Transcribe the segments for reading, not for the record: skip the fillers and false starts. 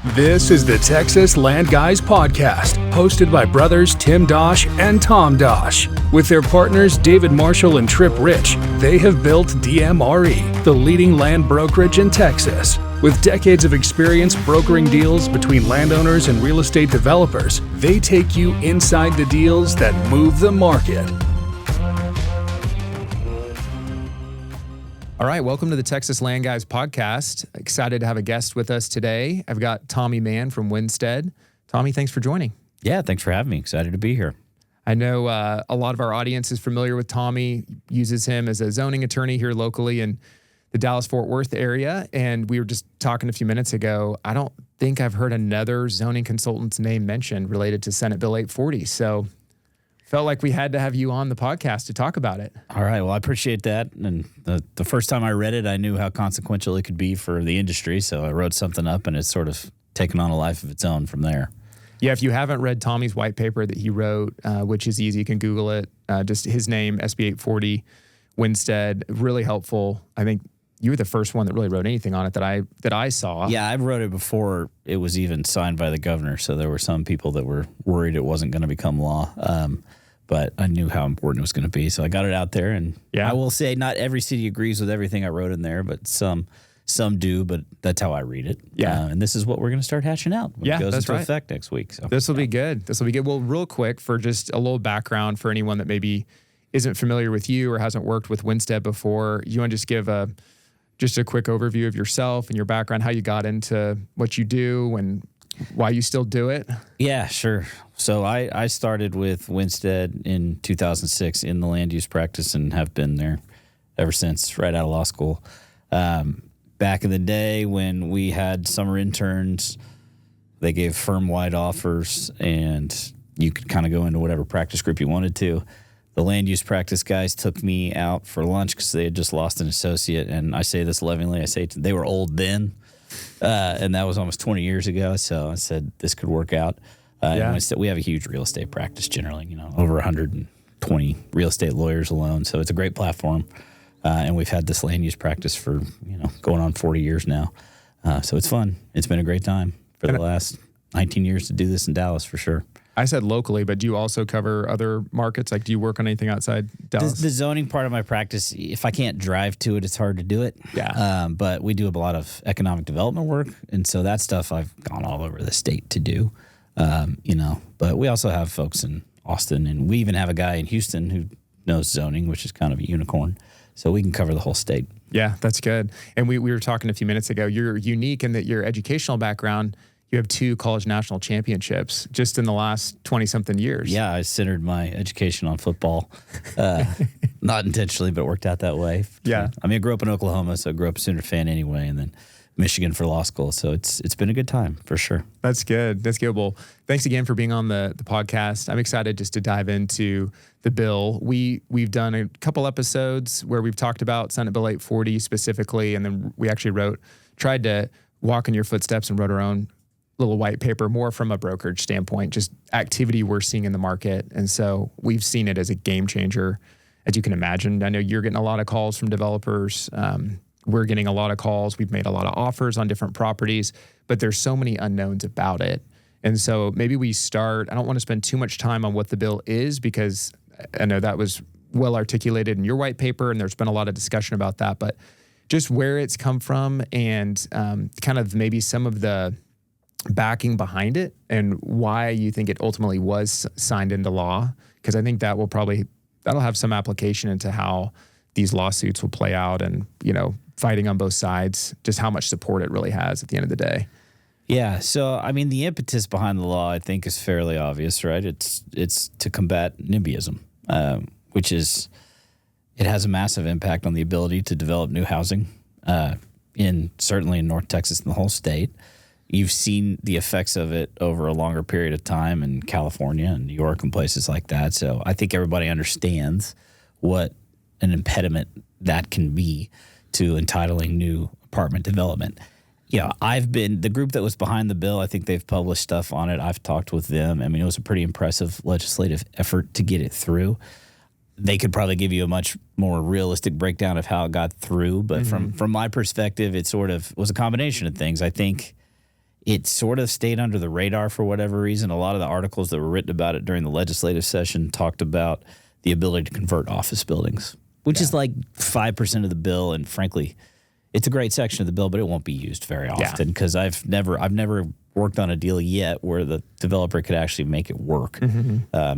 This is the Texas Land Guys podcast, hosted by brothers Tim Dosch and Tom Dosch. With their partners David Marshall and Tripp Rich, they have built DMRE, the leading land brokerage in Texas. With decades of experience brokering deals between landowners and real estate developers, they take you inside the deals that move the market. All right, welcome to the Texas Land Guys podcast. Excited to have a guest with us today. I've got Tommy Mann from Winstead. Tommy, thanks for joining. Yeah, thanks for having me. Excited to be here. I know a lot of our audience is familiar with Tommy, uses him as a zoning attorney here locally in the Dallas-Fort Worth area. And we were just talking a few minutes ago. I don't think I've heard another zoning consultant's name mentioned related to Senate Bill 840. So felt like we had to have you on the podcast to talk about it. All right. Well, I appreciate that. And the first time I read it, I knew how consequential it could be for the industry. So I wrote something up, and it's sort of taken on a life of its own from there. Yeah, if you haven't read Tommy's white paper that he wrote, which is easy, you can Google it. Just his name, SB 840, Winstead, really helpful. I think you were the first one that really wrote anything on it that I saw. Yeah, I wrote it before it was even signed by the governor. So there were some people that were worried it wasn't going to become law. But I knew how important it was going to be, so I got it out there. And I will say not every city agrees with everything I wrote in there, but some do, but that's how I read it. Yeah. And this is what we're going to start hashing out when it goes into effect next week. So This will be good. Well, real quick, for just a little background for anyone that maybe isn't familiar with you or hasn't worked with Winstead before, you want to just give a quick overview of yourself and your background, how you got into what you do and why you still do it? Yeah, sure. So I started with Winstead in 2006 in the land use practice and have been there ever since, right out of law school. Back in the day when we had summer interns, they gave firm-wide offers, and you could kind of go into whatever practice group you wanted to. The land use practice guys took me out for lunch because they had just lost an associate, and I say this lovingly. I say they were old then. And that was almost 20 years ago. So I said, this could work out. And we have a huge real estate practice generally, over 120 real estate lawyers alone. So it's a great platform. And we've had this land use practice for, going on 40 years now. So it's fun. It's been a great time for the last 19 years to do this in Dallas for sure. I said locally, but do you also cover other markets? Like, do you work on anything outside Dallas? The zoning part of my practice, if I can't drive to it, it's hard to do it. Yeah. But we do a lot of economic development work, and so that stuff I've gone all over the state to do. But we also have folks in Austin, and we even have a guy in Houston who knows zoning, which is kind of a unicorn. So we can cover the whole state. Yeah, that's good. And we were talking a few minutes ago. You're unique in that your educational background. You have 2 college national championships just in the last 20-something years. Yeah, I centered my education on football. Not intentionally, but it worked out that way. Yeah. I grew up in Oklahoma, so I grew up a Sooner fan anyway, and then Michigan for law school. So it's been a good time, for sure. That's good. Well, thanks again for being on the podcast. I'm excited just to dive into the bill. We've done a couple episodes where we've talked about Senate Bill 840 specifically, and then we actually tried to walk in your footsteps and wrote our own little white paper, more from a brokerage standpoint, just activity we're seeing in the market. And so we've seen it as a game changer, as you can imagine. I know you're getting a lot of calls from developers. We're getting a lot of calls. We've made a lot of offers on different properties, but there's so many unknowns about it. And so maybe we start, I don't want to spend too much time on what the bill is, because I know that was well articulated in your white paper, and there's been a lot of discussion about that, but just where it's come from and kind of maybe some of the backing behind it and why you think it ultimately was signed into law, because I think that'll have some application into how these lawsuits will play out and, fighting on both sides, just how much support it really has at the end of the day. Yeah. So, the impetus behind the law, I think, is fairly obvious, right? It's to combat NIMBYism, which is, it has a massive impact on the ability to develop new housing certainly in North Texas and the whole state. You've seen the effects of it over a longer period of time in California and New York and places like that. So I think everybody understands what an impediment that can be to entitling new apartment development. I've been the group that was behind the bill. I think they've published stuff on it. I've talked with them. It was a pretty impressive legislative effort to get it through. They could probably give you a much more realistic breakdown of how it got through. But from my perspective, it sort of was a combination of things. I think it sort of stayed under the radar for whatever reason. A lot of the articles that were written about it during the legislative session talked about the ability to convert office buildings, which is like 5% of the bill. And frankly, it's a great section of the bill, but it won't be used very often because I've never worked on a deal yet where the developer could actually make it work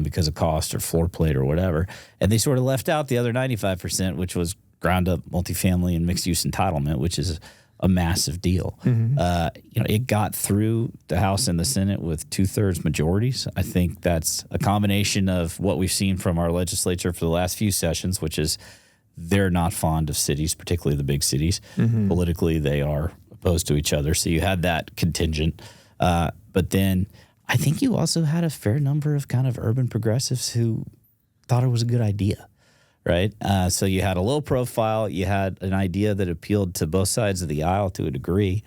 because of cost or floor plate or whatever. And they sort of left out the other 95%, which was ground up multifamily and mixed use entitlement, which is a massive deal. It got through the House and the Senate with 2/3 majorities. I think that's a combination of what we've seen from our legislature for the last few sessions, which is they're not fond of cities, particularly the big cities. Politically, they are opposed to each other. So you had that contingent. But then I think you also had a fair number of kind of urban progressives who thought it was a good idea. Right. So you had a low profile. You had an idea that appealed to both sides of the aisle to a degree.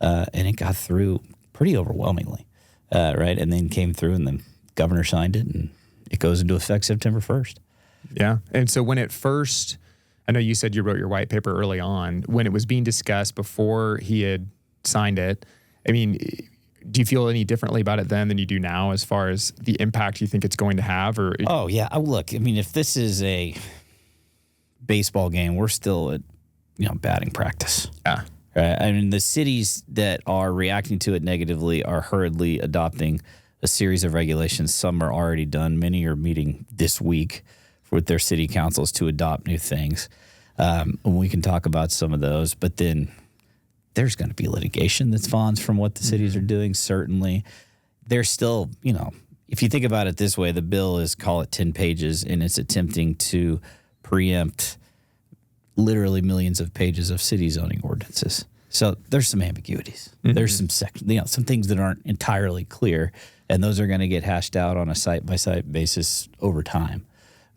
And it got through pretty overwhelmingly. Right. And then came through and the governor signed it and it goes into effect September 1st. Yeah. And so when it first, I know you said you wrote your white paper early on, when it was being discussed before he had signed it, I mean, do you feel any differently about it then than you do now as far as the impact you think it's going to have? Or Oh, yeah. Look, I mean, if this is a baseball game, we're still at, batting practice. Yeah. Right? I mean, the cities that are reacting to it negatively are hurriedly adopting a series of regulations. Some are already done. Many are meeting this week with their city councils to adopt new things. We can talk about some of those, but then there's going to be litigation that spawns from what the cities are doing, certainly. There's still, if you think about it this way, the bill is, call it 10 pages, and it's attempting to preempt literally millions of pages of city zoning ordinances. So there's some ambiguities. There's some some things that aren't entirely clear, and those are going to get hashed out on a site-by-site basis over time.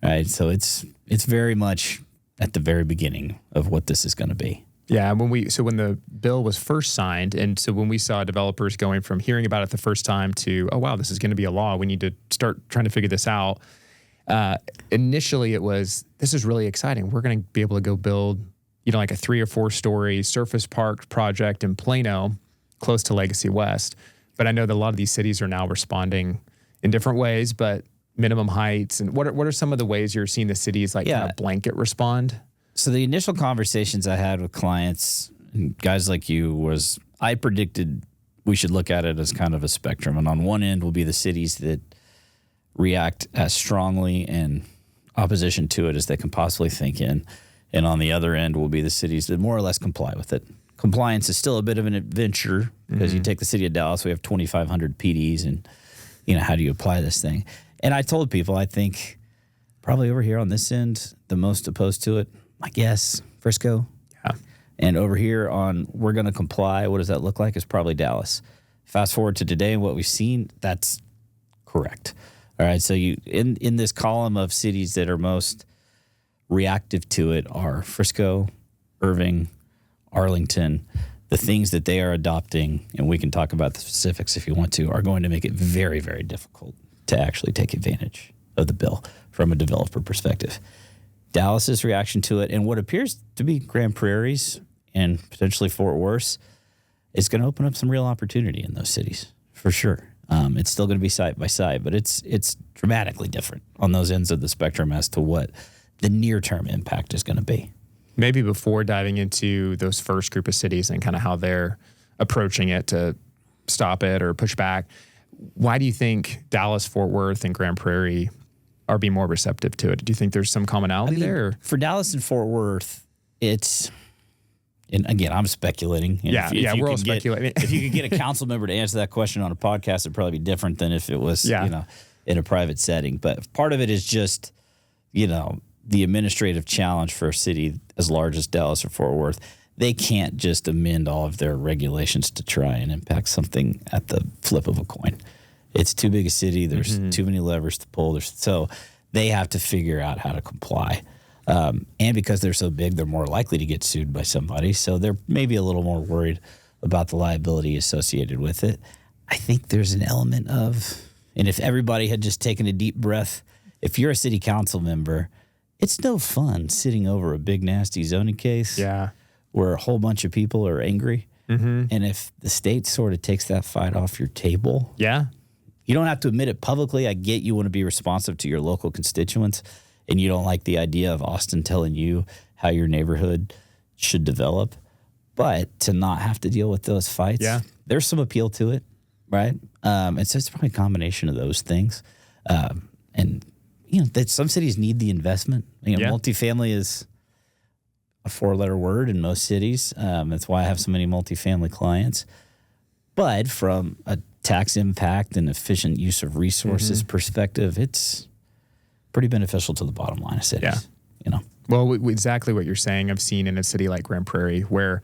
Right? So it's very much at the very beginning of what this is going to be. Yeah, when the bill was first signed, and so when we saw developers going from hearing about it the first time to, oh, wow, this is going to be a law, we need to start trying to figure this out. Initially, it was, this is really exciting. We're going to be able to go build, like a 3 or 4 story surface park project in Plano, close to Legacy West. But I know that a lot of these cities are now responding in different ways, but minimum heights. And what are some of the ways you're seeing the cities kind of blanket respond? So the initial conversations I had with clients and guys like you was I predicted we should look at it as kind of a spectrum. And on one end will be the cities that react as strongly in opposition to it as they can possibly think in. And on the other end will be the cities that more or less comply with it. Compliance is still a bit of an adventure because you take the city of Dallas, we have 2,500 PDs and, how do you apply this thing? And I told people, I think probably over here on this end, the most opposed to it, I guess, Frisco. Yeah. And over here on we're going to comply, what does that look like? Is probably Dallas. Fast forward to today and what we've seen, that's correct. All right, so you in this column of cities that are most reactive to it are Frisco, Irving, Arlington. The things that they are adopting, and we can talk about the specifics if you want to, are going to make it very, very difficult to actually take advantage of the bill from a developer perspective. Dallas's reaction to it and what appears to be Grand Prairie's and potentially Fort Worth is going to open up some real opportunity in those cities for sure. It's still going to be site by site, but it's dramatically different on those ends of the spectrum as to what the near-term impact is going to be. Maybe before diving into those first group of cities and kind of how they're approaching it to stop it or push back, why do you think Dallas, Fort Worth, and Grand Prairie are being more receptive to it? Do you think there's some commonality there? Or? For Dallas and Fort Worth, it's, and again, I'm speculating. We're all speculating. If you could get a council member to answer that question on a podcast, it'd probably be different than if it was, in a private setting. But part of it is just, the administrative challenge for a city as large as Dallas or Fort Worth. They can't just amend all of their regulations to try and impact something at the flip of a coin. It's too big a city. There's too many levers to pull. So they have to figure out how to comply. And because they're so big, they're more likely to get sued by somebody. So they're maybe a little more worried about the liability associated with it. I think there's an element of, and if everybody had just taken a deep breath, if you're a city council member, it's no fun sitting over a big, nasty zoning case where a whole bunch of people are angry. And if the state sort of takes that fight off your table, Yeah. you don't have to admit it publicly. I get you want to be responsive to your local constituents, and you don't like the idea of Austin telling you how your neighborhood should develop. But to not have to deal with those fights, there's some appeal to it, right? And so it's probably a combination of those things. And, that some cities need the investment. Multifamily is a 4-letter word in most cities. That's why I have so many multifamily clients. But from a tax impact and efficient use of resources perspective, it's pretty beneficial to the bottom line of cities. Well, exactly what you're saying, I've seen in a city like Grand Prairie, where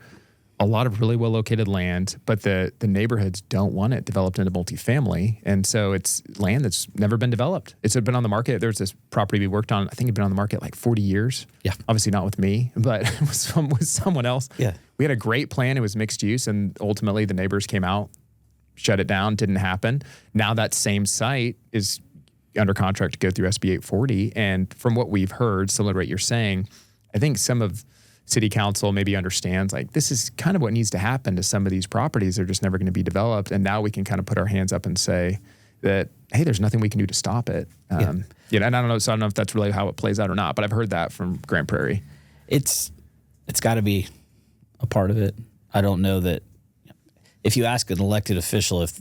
a lot of really well-located land, but the neighborhoods don't want it developed into multifamily. And so it's land that's never been developed. It's been on the market. There's this property we worked on, I think it'd been on the market like 40 years. Yeah. Obviously not with me, but with someone else. Yeah. We had a great plan. It was mixed use, and ultimately the neighbors came out, shut it down, didn't happen. Now that same site is under contract to go through SB 840. And from what we've heard, similar to what you're saying, I think some of city council maybe understands like this is kind of what needs to happen to some of these properties. They're just never going to be developed. And now we can kind of put our hands up and say that, hey, there's nothing we can do to stop it. And I don't know. So I don't know if that's really how it plays out or not, but I've heard that from Grand Prairie. It's got to be a part of it. I don't know that if you ask an elected official if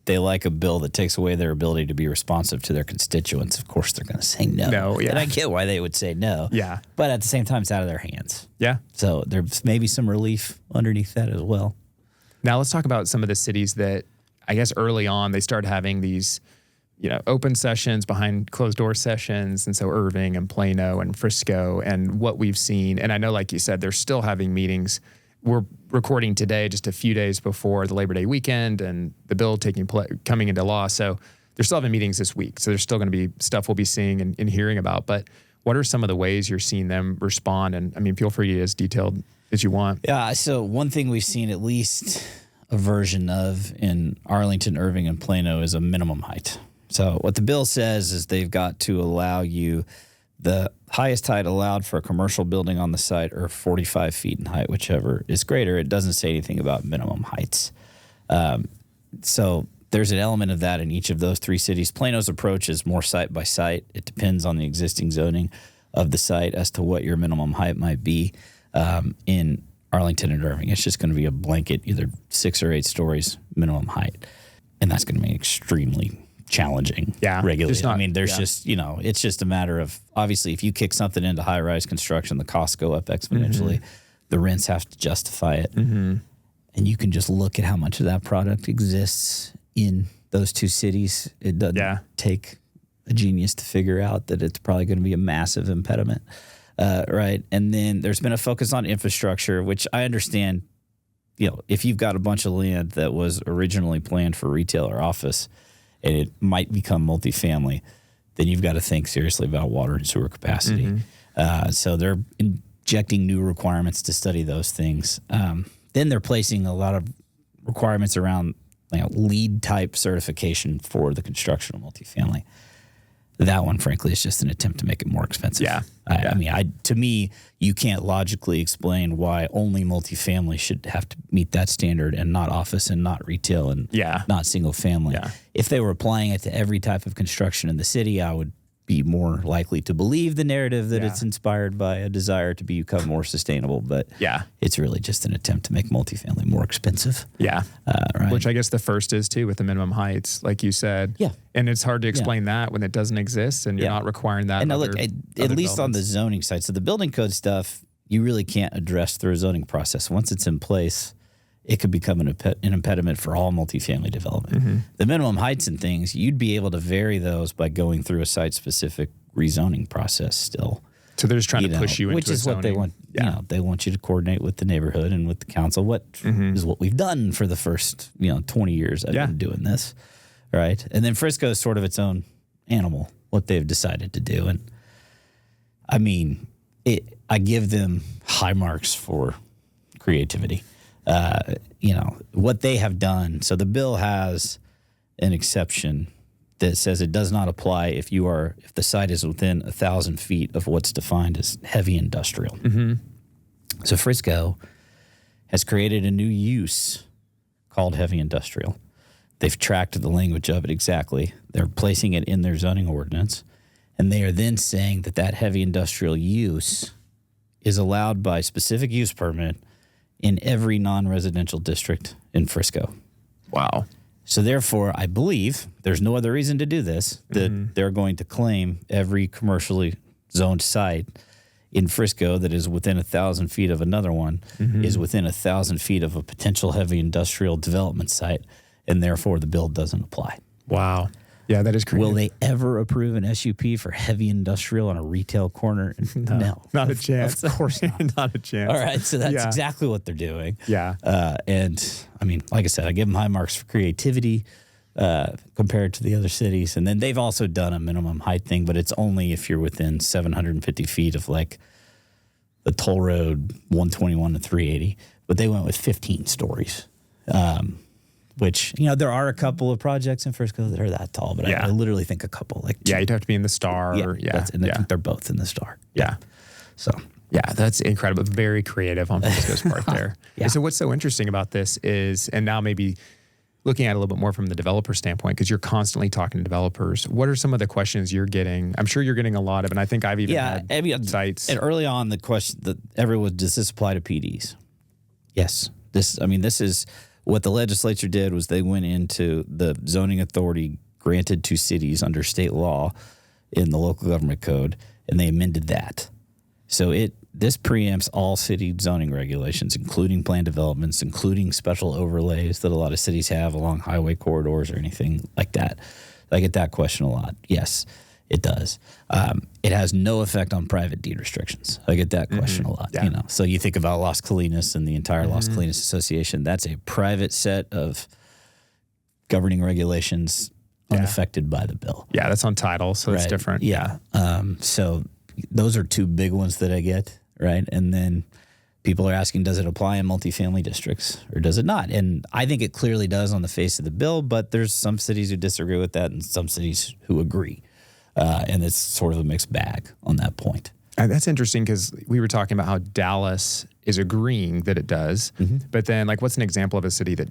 they like a bill that takes away their ability to be responsive to their constituents, of course they're going to say no. No, yeah. And I get why they would say no. Yeah. But at the same time, it's out of their hands. Yeah. So there's maybe some relief underneath that as well. Now let's talk about some of the cities that I guess early on they started having these, open sessions behind closed door sessions. And so Irving and Plano and Frisco and what we've seen. And I know, like you said, they're still having meetings. We're recording today just a few days before the Labor Day weekend and the bill coming into law. So they're still having meetings this week. So there's still going to be stuff we'll be seeing and hearing about. But what are some of the ways you're seeing them respond? And I mean, feel free to be as detailed as you want. Yeah. So one thing we've seen at least a version of in Arlington, Irving, and Plano is a minimum height. So what the bill says is they've got to allow you the highest height allowed for a commercial building on the site or 45 feet in height, whichever is greater. It doesn't say anything about minimum heights. So there's an element of that in each of those three cities. Plano's approach is more site by site. It depends on the existing zoning of the site as to what your minimum height might be. In Arlington and Irving, it's just going to be a blanket, either 6 or 8 stories minimum height. And that's going to be extremely challenging regularly. There's just, it's just a matter of, obviously, if you kick something into high-rise construction, the costs go up exponentially. The rents have to justify it. And you can just look at how much of that product exists in those two cities. It doesn't take a genius to figure out that it's probably going to be a massive impediment, right? And then there's been a focus on infrastructure, which I understand, if you've got a bunch of land that was originally planned for retail or office, and it might become multifamily, then you've got to think seriously about water and sewer capacity. So they're injecting new requirements to study those things. Then they're placing a lot of requirements around LEED type certification for the construction of multifamily. That one, frankly, is just an attempt to make it more expensive. To me, you can't logically explain why only multifamily should have to meet that standard and not office and not retail and not single family. If they were applying it to every type of construction in the city, I would be more likely to believe the narrative that it's inspired by a desire to become more sustainable. But it's really just an attempt to make multifamily more expensive. Right? Which I guess the first is too with the minimum heights, like you said. And it's hard to explain that when it doesn't exist and you're not requiring that. And now look, at least on the zoning side, so the building code stuff, you really can't address through a zoning process. Once it's in place, it could become an impediment for all multifamily development. The minimum heights and things, you'd be able to vary those by going through a site-specific rezoning process still. So they're just trying to push you into which is what they want. They want you to coordinate with the neighborhood and with the council. What is what we've done for the first 20 years I've been doing this, right? And then Frisco is sort of its own animal, what they've decided to do. And I mean, I give them high marks for creativity. What they have done. So the bill has an exception that says it does not apply if the site is within 1,000 feet of what's defined as heavy industrial. So Frisco has created a new use called heavy industrial. They've tracked the language of it exactly. They're placing it in their zoning ordinance, and they are then saying that heavy industrial use is allowed by specific use permit in every non-residential district in Frisco. Wow. So therefore, I believe there's no other reason to do this, that they're going to claim every commercially zoned site in Frisco that is within 1,000 feet of another one is within 1,000 feet of a potential heavy industrial development site, and therefore the bill doesn't apply. Wow. Yeah, that is crazy. Will they ever approve an SUP for heavy industrial on a retail corner? No. Not a chance. Of course not. Not a chance. All right, so that's exactly what they're doing. Yeah. And, I mean, like I said, I give them high marks for creativity compared to the other cities. And then they've also done a minimum height thing, but it's only if you're within 750 feet of, like, the toll road 121 to 380. But they went with 15 stories. Which, you know, there are a couple of projects in Frisco that are that tall, but I literally think a couple. Like you'd have to be in the Star. I think they're both in the Star. Yeah. So. Yeah, that's incredible. Very creative on Frisco's part there. Yeah. And so what's so interesting about this is, and now maybe looking at it a little bit more from the developer standpoint, because you're constantly talking to developers, what are some of the questions you're getting? I'm sure you're getting a lot of, and I think I've even had sites. And early on, the question that everyone, does this apply to PDs? Yes. This is what the legislature did was they went into the zoning authority granted to cities under state law in the local government code, and they amended that. So this preempts all city zoning regulations, including plan developments, including special overlays that a lot of cities have along highway corridors or anything like that. I get that question a lot. Yes, it does. It has no effect on private deed restrictions. I get that question a lot. Yeah. You know, so you think about Las Colinas and the entire Las Colinas Association. That's a private set of governing regulations unaffected by the bill. Yeah, that's on title, so it's different. Yeah. So those are two big ones that I get, right? And then people are asking, does it apply in multifamily districts or does it not? And I think it clearly does on the face of the bill, but there's some cities who disagree with that and some cities who agree. And it's sort of a mixed bag on that point. That's interesting because we were talking about how Dallas is agreeing that it does, but then like what's an example of a city that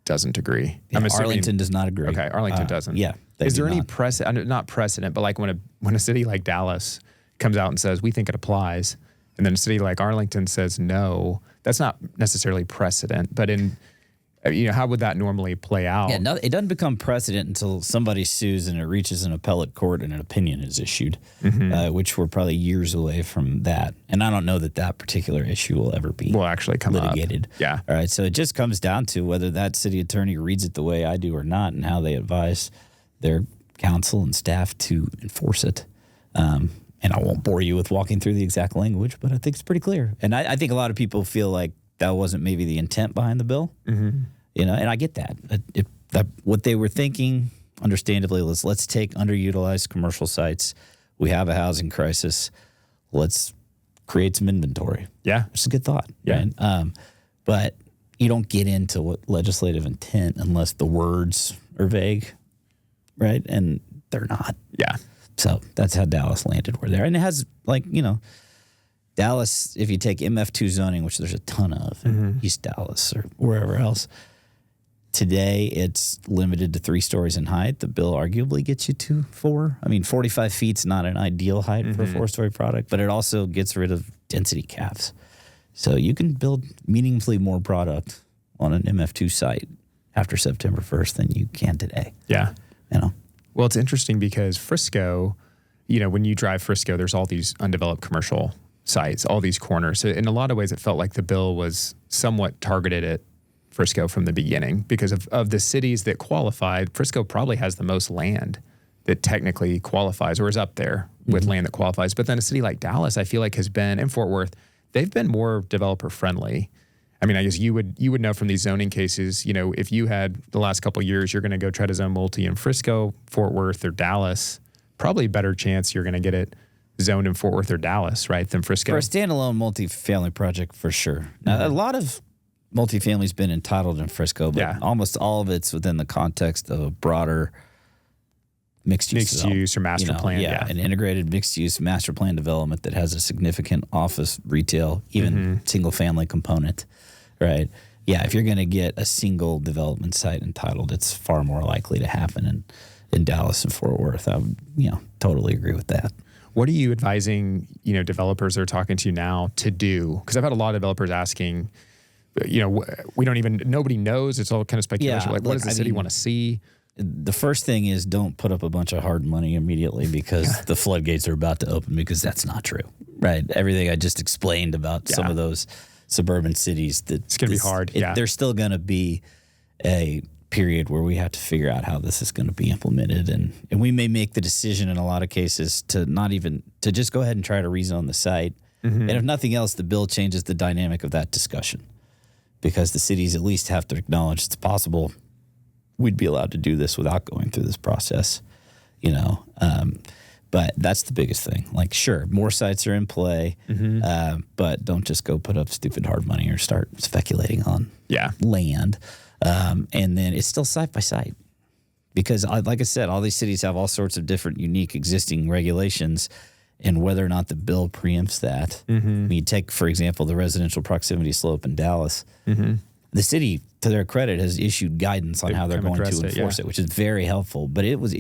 doesn't agree? Yeah, Arlington does not agree. Okay, Arlington doesn't. Yeah. Is there any precedent, not precedent, but like when a city like Dallas comes out and says, we think it applies, and then a city like Arlington says no, that's not necessarily precedent, but how would that normally play out? Yeah, no, it doesn't become precedent until somebody sues and it reaches an appellate court and an opinion is issued, which we're probably years away from that. And I don't know that particular issue will ever be actually come litigated. Up. Yeah. All right. So it just comes down to whether that city attorney reads it the way I do or not and how they advise their counsel and staff to enforce it. And I won't bore you with walking through the exact language, but I think it's pretty clear. And I think a lot of people feel like that wasn't maybe the intent behind the bill. You know, and I get that. What they were thinking, understandably, let's take underutilized commercial sites. We have a housing crisis. Let's create some inventory. Yeah. It's a good thought. Yeah. Right? But you don't get into what legislative intent unless the words are vague, right? And they're not. Yeah. So that's how Dallas landed. We're there. And it has, Dallas, if you take MF2 zoning, which there's a ton of in East Dallas or wherever else, today it's limited to 3 stories in height. The bill arguably gets you to 4. I mean, 45 feet's not an ideal height for a 4-story product, but it also gets rid of density caps. So you can build meaningfully more product on an MF2 site after September 1st than you can today. Yeah. You know? Well, it's interesting because Frisco, when you drive Frisco, there's all these undeveloped commercial sites, all these corners. So in a lot of ways, it felt like the bill was somewhat targeted at Frisco from the beginning because of the cities that qualified. Frisco probably has the most land that technically qualifies or is up there with land that qualifies. But then a city like Dallas, I feel like has been, and Fort Worth, they've been more developer friendly. I mean, I guess you would know from these zoning cases, if you had the last couple of years, you're going to go try to zone multi in Frisco, Fort Worth, or Dallas, probably a better chance you're going to get it zoned in Fort Worth or Dallas, right, than Frisco. For a standalone multifamily project, for sure. Now, a lot of multifamily's been entitled in Frisco, but almost all of it's within the context of a broader mixed use or master plan. Yeah, an integrated mixed use master plan development that has a significant office, retail, even single family component. right? Yeah, if you're going to get a single development site entitled, it's far more likely to happen in Dallas and Fort Worth. I would, totally agree with that. What are you advising, developers that are talking to you now to do? Because I've had a lot of developers asking, nobody knows. It's all kind of speculation. What does the city want to see? The first thing is don't put up a bunch of hard money immediately because the floodgates are about to open, because that's not true, right? Everything I just explained about some of those suburban cities, it's going to be hard. There's still going to be a period where we have to figure out how this is going to be implemented. And we may make the decision in a lot of cases to just go ahead and try to rezone the site. Mm-hmm. And if nothing else, the bill changes the dynamic of that discussion, because the cities at least have to acknowledge it's possible we'd be allowed to do this without going through this process, but that's the biggest thing. Like, sure, more sites are in play, but don't just go put up stupid hard money or start speculating on land. And then it's still site by site, because like I said, all these cities have all sorts of different unique existing regulations, and whether or not the bill preempts that. Mm-hmm. I mean, take, for example, the residential proximity slope in Dallas. Mm-hmm. The city, to their credit, has issued guidance on how they're going to enforce it, which is very helpful. But it was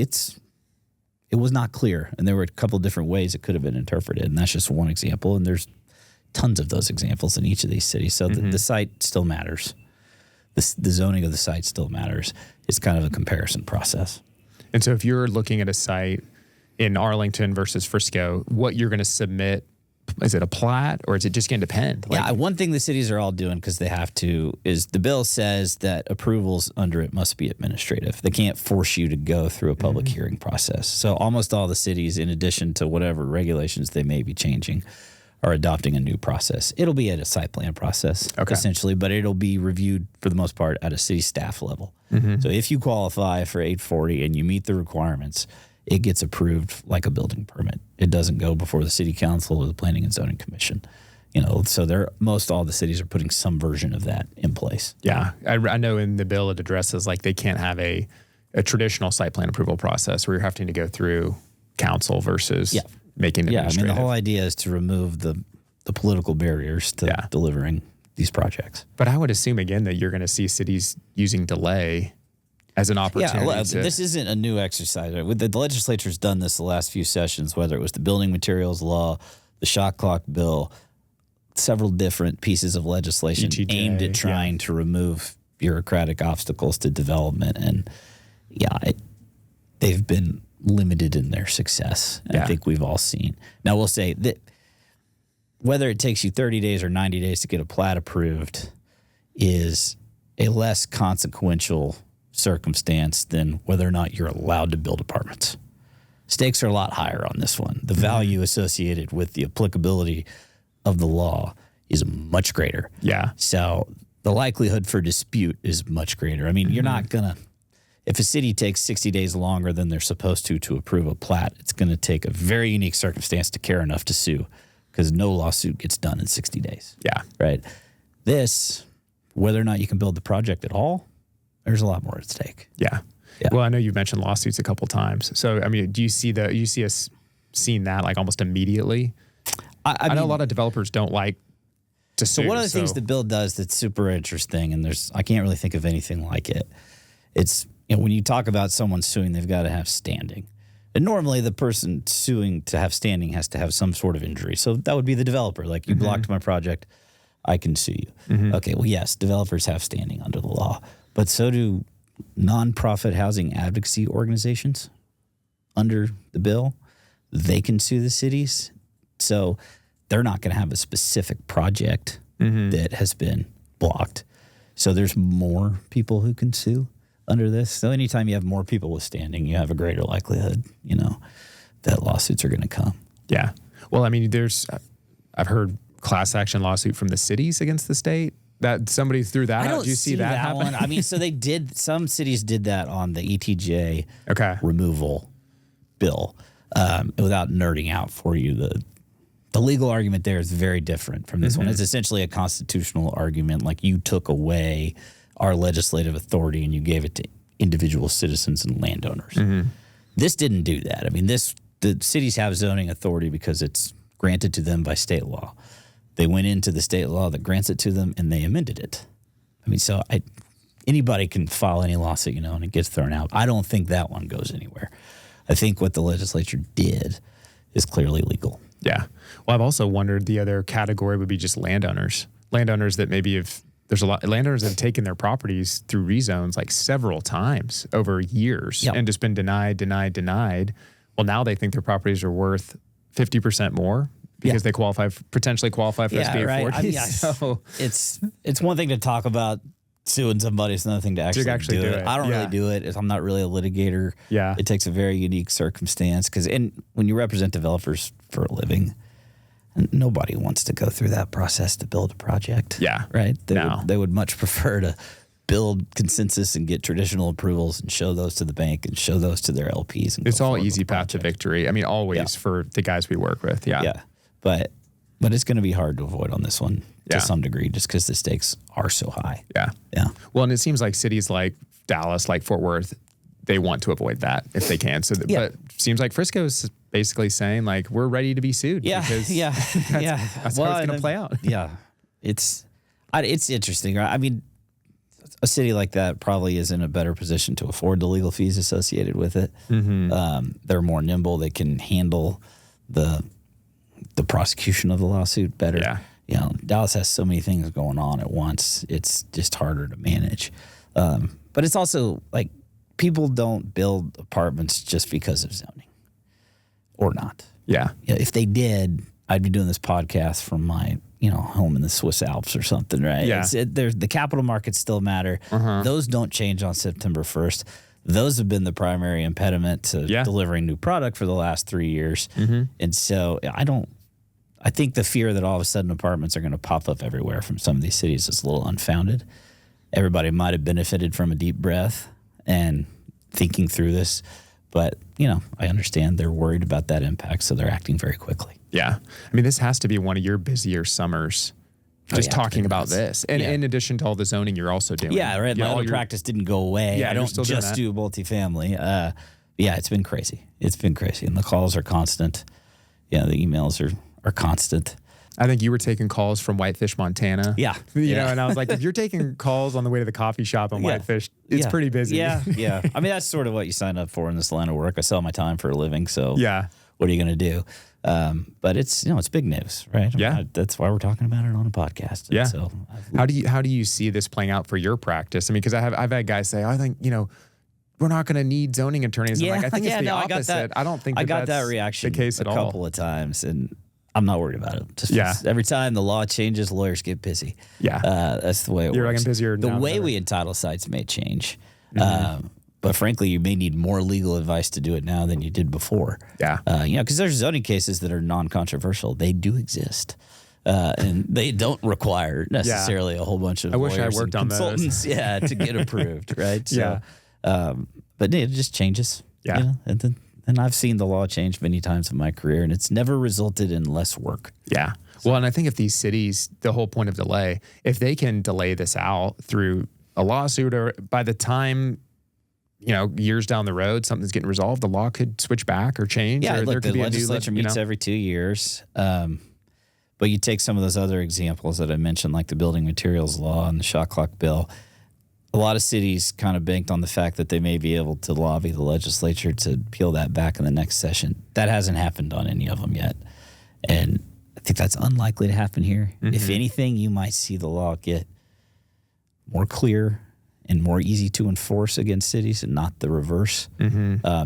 not clear, and there were a couple of different ways it could have been interpreted, and that's just one example. And there's tons of those examples in each of these cities. So the site still matters. The zoning of the site still matters. It's kind of a comparison process. And so if you're looking at a site in Arlington versus Frisco, what you're going to submit, is it a plat, or is it just going to depend? One thing the cities are all doing, because they have to, is the bill says that approvals under it must be administrative. They can't force you to go through a public hearing process. So almost all the cities, in addition to whatever regulations they may be changing, are adopting a new process. It'll be at a site plan process, essentially, but it'll be reviewed for the most part at a city staff level. Mm-hmm. So if you qualify for 840 and you meet the requirements, it gets approved like a building permit. It doesn't go before the city council or the planning and zoning commission. So all the cities are putting some version of that in place. Yeah, I know in the bill it addresses like they can't have a traditional site plan approval process where you're having to go through council versus making it administrative. The whole idea is to remove the political barriers to delivering these projects. But I would assume, again, that you're going to see cities using delay as an opportunity. This isn't a new exercise. Right? The legislature's done this the last few sessions, whether it was the building materials law, the shot clock bill, several different pieces of legislation aimed at trying to remove bureaucratic obstacles to development. And they've been limited in their success. I think we've all seen. Now, we'll say that whether it takes you 30 days or 90 days to get a plat approved is a less consequential circumstance than whether or not you're allowed to build apartments. Stakes are a lot higher on this one. The value associated with the applicability of the law is much greater. Yeah. So the likelihood for dispute is much greater. I mean, you're not going to, if a city takes 60 days longer than they're supposed to approve a plat, it's going to take a very unique circumstance to care enough to sue, because no lawsuit gets done in 60 days. Yeah. Right. This, whether or not you can build the project at all, there's a lot more at stake. Yeah. Well, I know you've mentioned lawsuits a couple times. So, I mean, do you see us seeing that like almost immediately? I know a lot of developers don't like to sue. So one of the things the bill does that's super interesting, and I can't really think of anything like it. It's, when you talk about someone suing, they've got to have standing. And normally the person suing to have standing has to have some sort of injury. So that would be the developer. Like, you blocked my project, I can sue you. Mm-hmm. Okay, well, yes, developers have standing under the law. But so do nonprofit housing advocacy organizations under the bill. They can sue the cities. So they're not going to have a specific project that has been blocked. So there's more people who can sue under this. So anytime you have more people with standing, you have a greater likelihood, that lawsuits are going to come. Yeah. Well, I mean, I've heard class action lawsuit from the cities against the state. That somebody threw that out. Did you see that happen? One. I mean, so some cities did that on the ETJ removal bill. Without nerding out for you, the legal argument there is very different from this one. It's essentially a constitutional argument, like you took away our legislative authority and you gave it to individual citizens and landowners. This didn't do that. I mean, the cities have zoning authority because it's granted to them by state law. They went into the state law that grants it to them, and they amended it. I mean, so anybody can file any lawsuit, and it gets thrown out. I don't think that one goes anywhere. I think what the legislature did is clearly legal. Yeah. Well, I've also wondered the other category would be just landowners. Landowners that maybe there's a lot landowners that have taken their properties through rezones like several times over years and just been denied. Well, now they think their properties are worth 50% more because they potentially qualify for SBA 40. I mean, So it's one thing to talk about suing somebody. It's another thing to actually do it. I don't really do it. I'm not really a litigator. Yeah. It takes a very unique circumstance when you represent developers for a living, nobody wants to go through that process to build a project. Yeah. Right? They would much prefer to build consensus and get traditional approvals and show those to the bank and show those to their LPs. And it's all easy path to victory. I mean, always for the guys we work with. Yeah. Yeah. But it's going to be hard to avoid on this one to some degree just because the stakes are so high. Yeah. Yeah. Well, and it seems like cities like Dallas, like Fort Worth, they want to avoid that if they can. But it seems like Frisco is basically saying like, we're ready to be sued. Yeah. Because that's how it's going to play out. Yeah. It's interesting, right? I mean, a city like that probably is in a better position to afford the legal fees associated with it. Mm-hmm. They're more nimble. They can handle the prosecution of the lawsuit better. Yeah. Dallas has so many things going on at once. It's just harder to manage. But it's also like people don't build apartments just because of zoning or not. Yeah. If they did, I'd be doing this podcast from my home in the Swiss Alps or something, right? Yeah. The capital markets still matter. Those don't change on September 1st. Those have been the primary impediment to delivering new product for the last 3 years. Mm-hmm. And so I think the fear that all of a sudden apartments are going to pop up everywhere from some of these cities is a little unfounded. Everybody might have benefited from a deep breath and thinking through this. But, I understand they're worried about that impact, so they're acting very quickly. Yeah. I mean, this has to be one of your busier summers, just talking about this. And in addition to all the zoning you're also doing. Yeah, right. My other practice didn't go away. Yeah, I don't just do multifamily. It's been crazy. It's been crazy. And the calls are constant. Yeah, the emails are constant. I think you were taking calls from Whitefish, Montana. Yeah. And I was like, if you're taking calls on the way to the coffee shop in Whitefish, it's pretty busy. Yeah, yeah. I mean, that's sort of what you sign up for in this line of work. I sell my time for a living, so what are you going to do? But it's big news, right? Yeah. That's why we're talking about it on a podcast. Yeah. So how do you see this playing out for your practice? I mean, because I've had guys say, I think, we're not going to need zoning attorneys. I'm like, I think it's the opposite. I don't think I got that's that reaction the case at all. a couple of times, and I'm not worried about it. Just every time the law changes, lawyers get busy. Yeah. That's the way it works. You're like, I'm busier now. The way we entitle sites may change. Mm-hmm. But frankly, you may need more legal advice to do it now than you did before. Yeah. Because there's zoning cases that are non-controversial. They do exist. And they don't require necessarily a whole bunch of lawyers I worked on consultants to get approved, right? So, but it just changes. Yeah. And I've seen the law change many times in my career, and it's never resulted in less work. Yeah. Well, and I think if these cities, the whole point of delay, if they can delay this out through a lawsuit or by the time, years down the road, something's getting resolved, the law could switch back or change. Yeah, or there could the be legislature meets every 2 years. But you take some of those other examples that I mentioned, like the building materials law and the shot clock bill. A lot of cities kind of banked on the fact that they may be able to lobby the legislature to peel that back in the next session. That hasn't happened on any of them yet. And I think that's unlikely to happen here. Mm-hmm. If anything, you might see the law get more clear and more easy to enforce against cities and not the reverse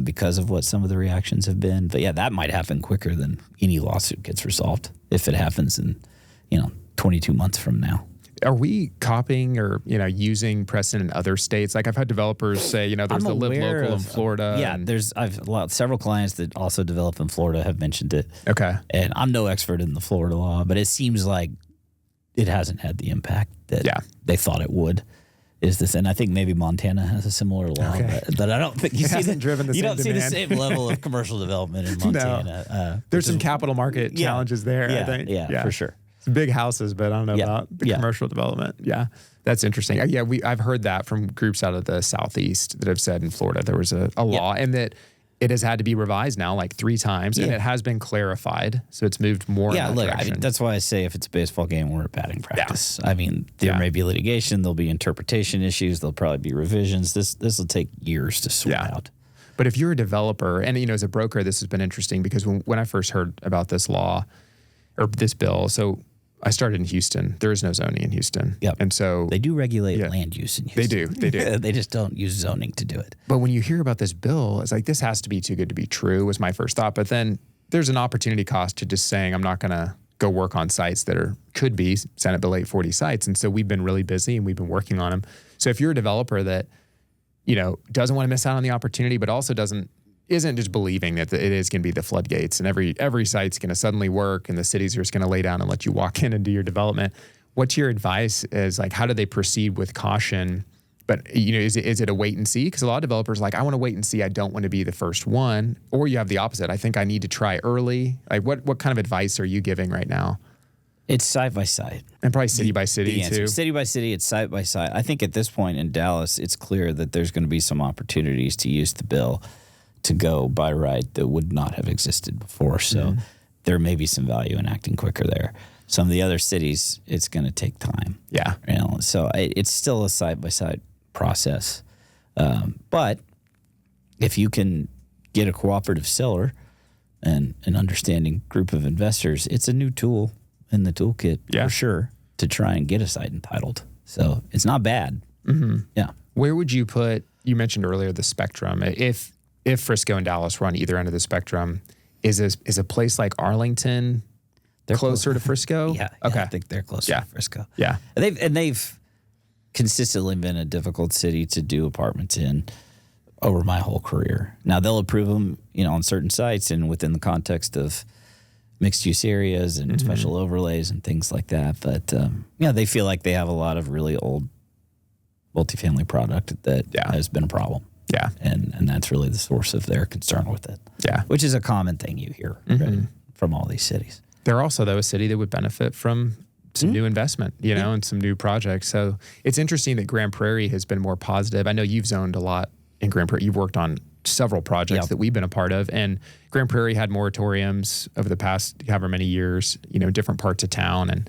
because of what some of the reactions have been. But that might happen quicker than any lawsuit gets resolved if it happens in, 22 months from now. Are we copying or, using precedent in other states? Like I've had developers say, there's the live local in Florida. Yeah, several clients that also develop in Florida have mentioned it. Okay. And I'm no expert in the Florida law, but it seems like it hasn't had the impact that they thought it would. And I think maybe Montana has a similar law, but I don't think you see the same level of commercial development in Montana. No. There's some capital market challenges there, I think. Yeah, for sure. Some big houses, but I don't know about the commercial development. Yeah, that's interesting. I've heard that from groups out of the Southeast that have said in Florida there was a law, and that it has had to be revised now like 3 times, and it has been clarified. So it's moved more in that direction. I mean, that's why I say if it's a baseball game, we're at batting practice. I mean, there may be litigation, there'll be interpretation issues, there'll probably be revisions. This will take years to sort out. But if you're a developer, and as a broker, this has been interesting because when I first heard about this law or this bill, so I started in Houston. There is no zoning in Houston. Yep. And so they do regulate land use in Houston. They do. They just don't use zoning to do it. But when you hear about this bill, it's like, this has to be too good to be true was my first thought. But then there's an opportunity cost to just saying, I'm not going to go work on sites that could be Senate Bill 840 sites. And so we've been really busy and we've been working on them. So if you're a developer that, doesn't want to miss out on the opportunity, but also isn't just believing that it is going to be the floodgates and every site's going to suddenly work and the cities are just going to lay down and let you walk in and do your development. What's your advice is like, how do they proceed with caution? But, is it a wait and see? Because a lot of developers are like, I want to wait and see. I don't want to be the first one. Or you have the opposite. I think I need to try early. Like what kind of advice are you giving right now? It's side by side. And probably city by city too. City by city, it's side by side. I think at this point in Dallas, it's clear that there's going to be some opportunities to use the bill to go by right that would not have existed before. So there may be some value in acting quicker there. Some of the other cities, it's going to take time. Yeah. So it's still a side-by-side process. But if you can get a cooperative seller and an understanding group of investors, it's a new tool in the toolkit for sure to try and get a site entitled. So it's not bad. Mm-hmm. Yeah. Where would you put, you mentioned earlier the spectrum, if Frisco and Dallas were on either end of the spectrum, is a place like Arlington closer to Frisco? Yeah. Okay. I think they're closer to Frisco. Yeah. They've consistently been a difficult city to do apartments in over my whole career. Now they'll approve them, on certain sites and within the context of mixed use areas and special overlays and things like that. But they feel like they have a lot of really old multifamily product that has been a problem. Yeah. And that's really the source of their concern with it. Yeah. Which is a common thing you hear right, from all these cities. They're also, though, a city that would benefit from some new investment, and some new projects. So it's interesting that Grand Prairie has been more positive. I know you've zoned a lot in Grand Prairie. You've worked on several projects that we've been a part of. And Grand Prairie had moratoriums over the past however many years, different parts of town.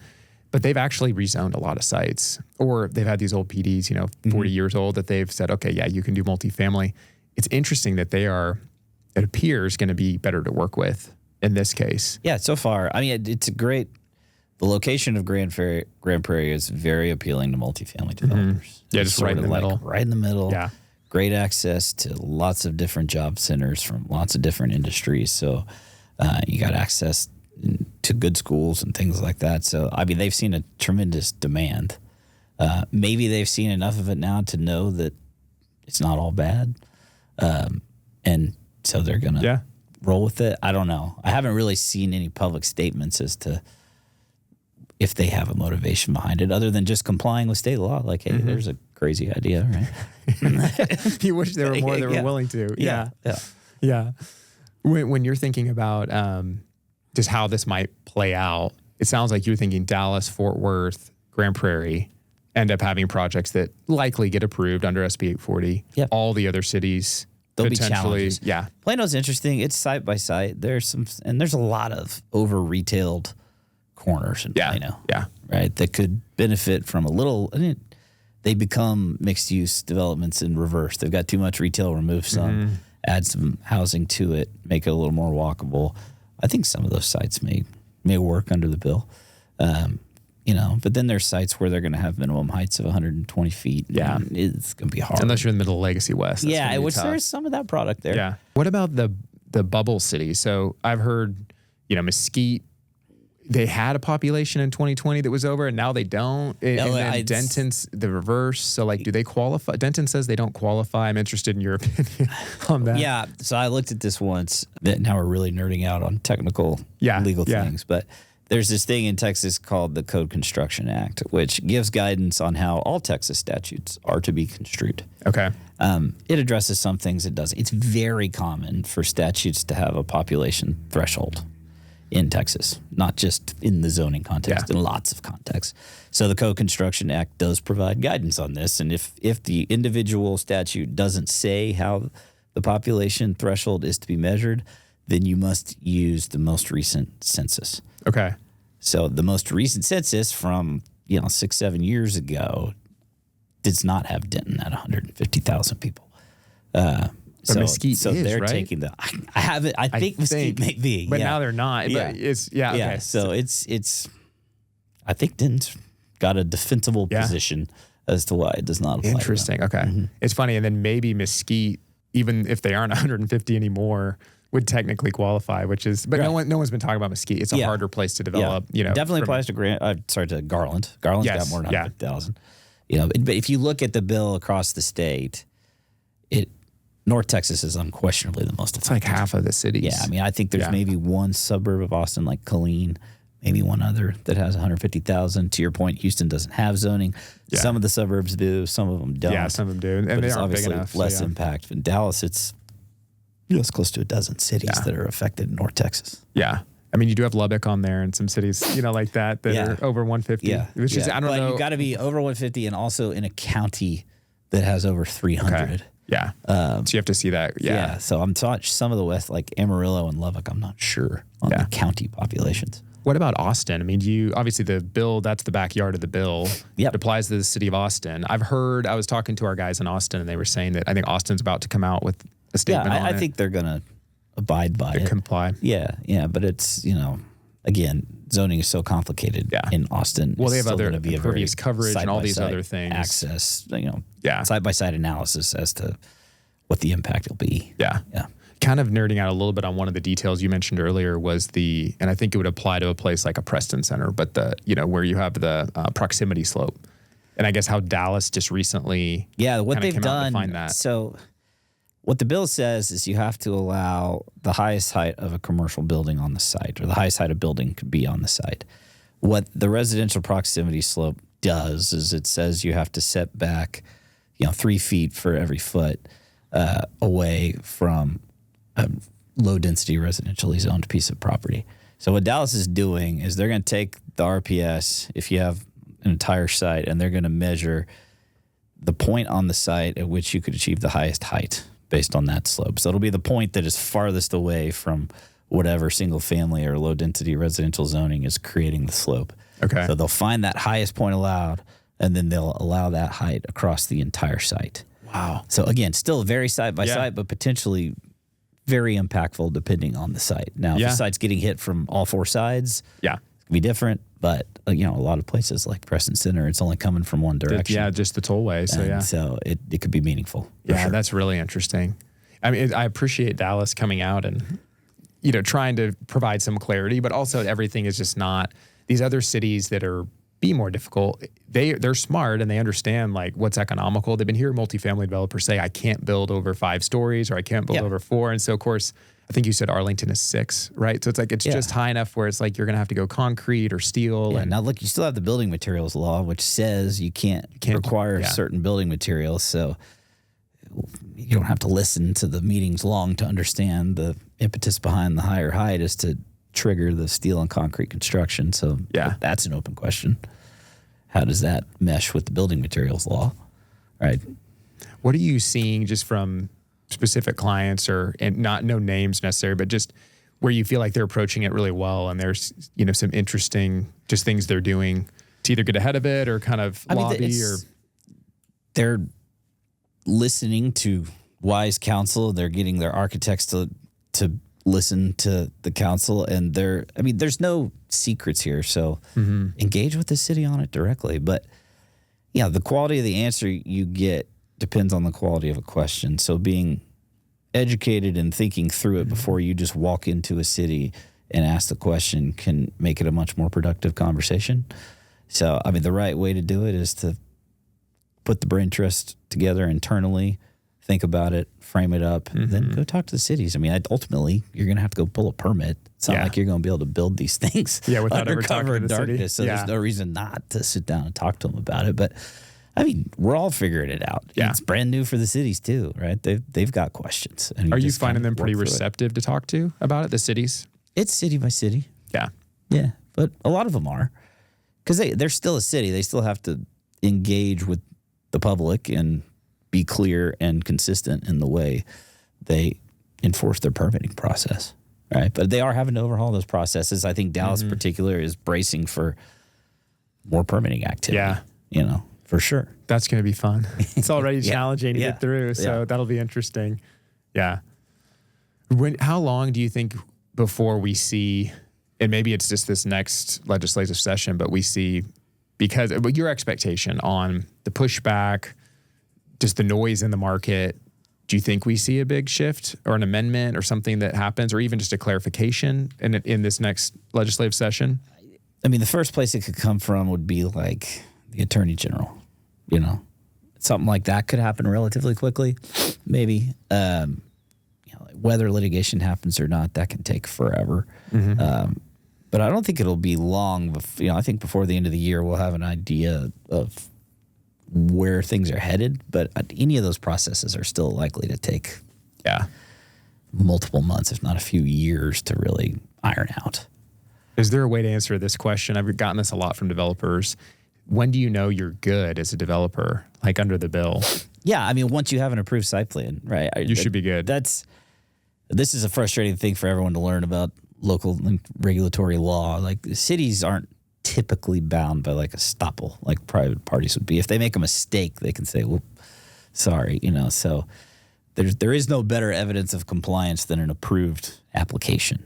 But they've actually rezoned a lot of sites, or they've had these old PDs, 40 years old, that they've said, okay, yeah, you can do multifamily. It's interesting that it appears going to be better to work with in this case. Yeah, so far, I mean, it's a great, the location of Grand Prairie is very appealing to multifamily developers. Yeah, just right in the middle. Right in the middle. Yeah. Great access to lots of different job centers from lots of different industries. So you got access to good schools and things like that. So, I mean, they've seen a tremendous demand. Maybe they've seen enough of it now to know that it's not all bad. And so they're going to roll with it. I don't know. I haven't really seen any public statements as to if they have a motivation behind it other than just complying with state law. Like, hey, there's a crazy idea, right? You wish there were more that were willing to. Yeah. When you're thinking about just how this might play out, it sounds like you're thinking Dallas, Fort Worth, Grand Prairie end up having projects that likely get approved under SB 840. Yep. All the other cities there'll be potentially. Challenges. Yeah. Plano's interesting. It's site by site. There's a lot of over retailed corners in Plano. Yeah. Right. That could benefit from a little. I mean, they become mixed use developments in reverse. They've got too much retail, remove some, add some housing to it, make it a little more walkable. I think some of those sites may work under the bill. But then there's sites where they're going to have minimum heights of 120 feet. Yeah. It's going to be hard. Unless you're in the middle of Legacy West. Which there's some of that product there. Yeah. What about the bubble city? So I've heard, Mesquite, they had a population in 2020 that was over, and now they don't. And then Denton's the reverse. So, do they qualify? Denton says they don't qualify. I'm interested in your opinion on that. Yeah. So I looked at this once. Now we're really nerding out on technical legal things. But there's this thing in Texas called the Code Construction Act, which gives guidance on how all Texas statutes are to be construed. Okay. It addresses some things it doesn't. It's very common for statutes to have a population threshold in Texas, not just in the zoning context, in lots of contexts. So the Code Construction Act does provide guidance on this. And if the individual statute doesn't say how the population threshold is to be measured, then you must use the most recent census. Okay. So the most recent census from 6-7 years ago does not have Denton at 150,000 people. So Mesquite so is, they're right? taking the. I have it. I think Mesquite may be, but now they're not. Yeah. But it's okay. So it's. I think Denton's got a defensible position as to why it does not apply. Interesting. Okay, it's funny, and then maybe Mesquite, even if they aren't 150 anymore, would technically qualify. Which is, but no one's been talking about Mesquite. It's a harder place to develop. Definitely applies to to Garland. Garland's got more than 150,000. But if you look at the bill across the state, North Texas is unquestionably the most. It's like half of the cities. Yeah, I mean, I think there's maybe one suburb of Austin, like Killeen, maybe one other that has 150,000. To your point, Houston doesn't have zoning. Yeah. Some of the suburbs do, some of them don't. Yeah, some of them do, and but they it's aren't big obviously enough. less impact. In Dallas, it's close to a dozen cities that are affected in North Texas. Yeah. I mean, you do have Lubbock on there and some cities, like that are over 150. Yeah. Which is, I don't know. You got to be over 150 and also in a county that has over 300. Okay. Yeah. So you have to see that. Yeah. So I'm taught some of the West, like Amarillo and Lubbock, I'm not sure on the county populations. What about Austin? I mean, obviously the bill, that's the backyard of the bill. Yep. It applies to the city of Austin. I was talking to our guys in Austin and they were saying that I think Austin's about to come out with a statement on it. I think they're going to abide by it. Comply. Yeah. But it's, again, zoning is so complicated in Austin. Well, they have other impervious coverage and all these other things. Access, side-by-side analysis as to what the impact will be. Yeah. Kind of nerding out a little bit on one of the details you mentioned earlier was and I think it would apply to a place like a Preston Center, but where you have the proximity slope. And I guess how Dallas just recently what they've done. Find that. So what the bill says is you have to allow the highest height of a commercial building on the site, or the highest height a building could be on the site. What the residential proximity slope does is it says you have to set back, 3 feet for every foot away from a low-density residentially zoned piece of property. So what Dallas is doing is they're going to take the RPS, if you have an entire site, and they're going to measure the point on the site at which you could achieve the highest height based on that slope. So it'll be the point that is farthest away from whatever single-family or low-density residential zoning is creating the slope. Okay. So they'll find that highest point allowed, and then they'll allow that height across the entire site. Wow. So again, still very site by site, but potentially very impactful depending on the site. Now, if the site's getting hit from all 4 sides, it can be different. But a lot of places like Preston Center, it's only coming from one direction. Just the tollway. So so it could be meaningful. Yeah, that's really interesting. I mean, I appreciate Dallas coming out and trying to provide some clarity, but also everything is just not these other cities that are be more difficult. They're smart and they understand like what's economical. They've been hearing multifamily developers say, I can't build over 5 stories or I can't build over 4. And so of course, I think you said Arlington is 6, right? So it's like, it's just high enough where it's like, you're going to have to go concrete or steel. And now look, you still have the building materials law, which says you can't require certain building materials. So you don't have to listen to the meetings long to understand the impetus behind the higher height is to trigger the steel and concrete construction. So that's an open question. How does that mesh with the building materials law? Right. What are you seeing just from specific clients and no names necessary, but just where you feel like they're approaching it really well and there's, some interesting just things they're doing to either get ahead of it or kind of lobby or they're listening to wise counsel. They're getting their architects to listen to the council, and there's no secrets here. So engage with the city on it directly. But the quality of the answer you get depends on the quality of a question. So being educated and thinking through it before you just walk into a city and ask the question can make it a much more productive conversation. So, the right way to do it is to put the brain trust together internally, think about it, frame it up, then go talk to the cities. Ultimately, you're going to have to go pull a permit. It's not like you're going to be able to build these things without ever talking to the darkness. city. So there's no reason not to sit down and talk to them about it. But we're all figuring it out. Yeah. It's brand new for the cities too, right? They've got questions. And are you finding them pretty receptive to talk to about it, the cities? It's city by city. Yeah. Yeah. But a lot of them are. Because they're still a city. They still have to engage with the public and be clear and consistent in the way they enforce their permitting process, right? But they are having to overhaul those processes. I think Dallas in particular is bracing for more permitting activity. Yeah. For sure. That's going to be fun. It's already challenging to get through, so that'll be interesting. Yeah. How long do you think before we see, and maybe it's just this next legislative session, but we see, because your expectation on the pushback, just the noise in the market, do you think we see a big shift or an amendment or something that happens, or even just a clarification in this next legislative session? I mean, the first place it could come from would be like the Attorney General. Something like that could happen relatively quickly, maybe. Whether litigation happens or not, that can take forever. But I don't think it'll be long. I think before the end of the year, we'll have an idea of where things are headed. But any of those processes are still likely to take multiple months, if not a few years, to really iron out. Is there a way to answer this question? I've gotten this a lot from developers. When do you know you're good as a developer, like under the bill? Yeah, I mean, once you have an approved site plan, right? You should be good. This is a frustrating thing for everyone to learn about local regulatory law. Like, the cities aren't typically bound by like a estoppel, like private parties would be. If they make a mistake, they can say, "Well, sorry," So there is no better evidence of compliance than an approved application.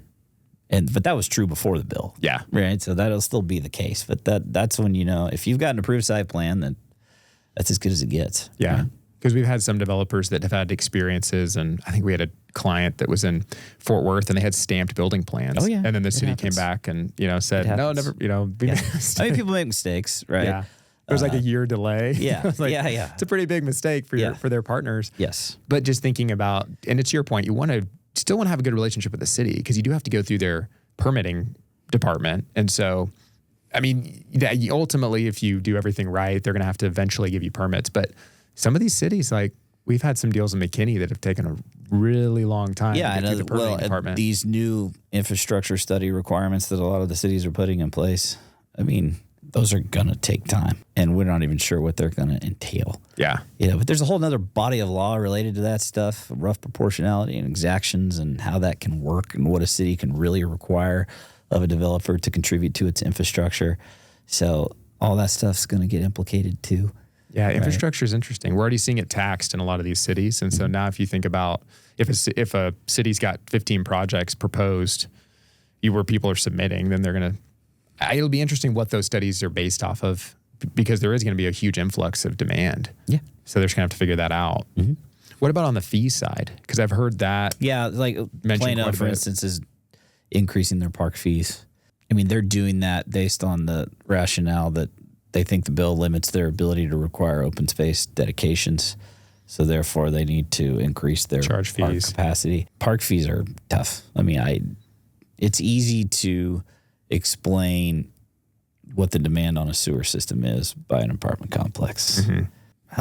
But that was true before the bill. Yeah. Right. So that'll still be the case. But that's when if you've got an approved site plan, then that's as good as it gets. Yeah. Right? Because we've had some developers that have had experiences, and I think we had a client that was in Fort Worth and they had stamped building plans. Oh, yeah. And then the city came back and, said, no, never, I mean, people make mistakes, right? Yeah. There was like a year delay. Yeah. Yeah. It's a pretty big mistake for their partners. Yes. But just thinking about, and it's your point, you still want to have a good relationship with the city, because you do have to go through their permitting department. And so, I mean, ultimately, if you do everything right, they're going to have to eventually give you permits. But some of these cities, like we've had some deals in McKinney that have taken a really long time to get through the permitting department. These new infrastructure study requirements that a lot of the cities are putting in place, I mean, those are going to take time, and we're not even sure what they're going to entail. Yeah. But there's a whole other body of law related to that stuff, rough proportionality and exactions, and how that can work, and what a city can really require of a developer to contribute to its infrastructure. So all that stuff's going to get implicated too. Yeah, infrastructure is interesting. We're already seeing it taxed in a lot of these cities. And so now if you think about if a city's got 15 projects proposed where people are submitting, then it'll be interesting what those studies are based off of, because there is going to be a huge influx of demand. Yeah. So they're just going to have to figure that out. Mm-hmm. What about on the fee side? Because I've heard that. Yeah, like Plano, for instance, is increasing their park fees. I mean, they're doing that based on the rationale that they think the bill limits their ability to require open space dedications. So therefore, they need to increase their charge fees capacity. Park fees are tough. I mean, it's easy to explain what the demand on a sewer system is by an apartment complex. Mm-hmm.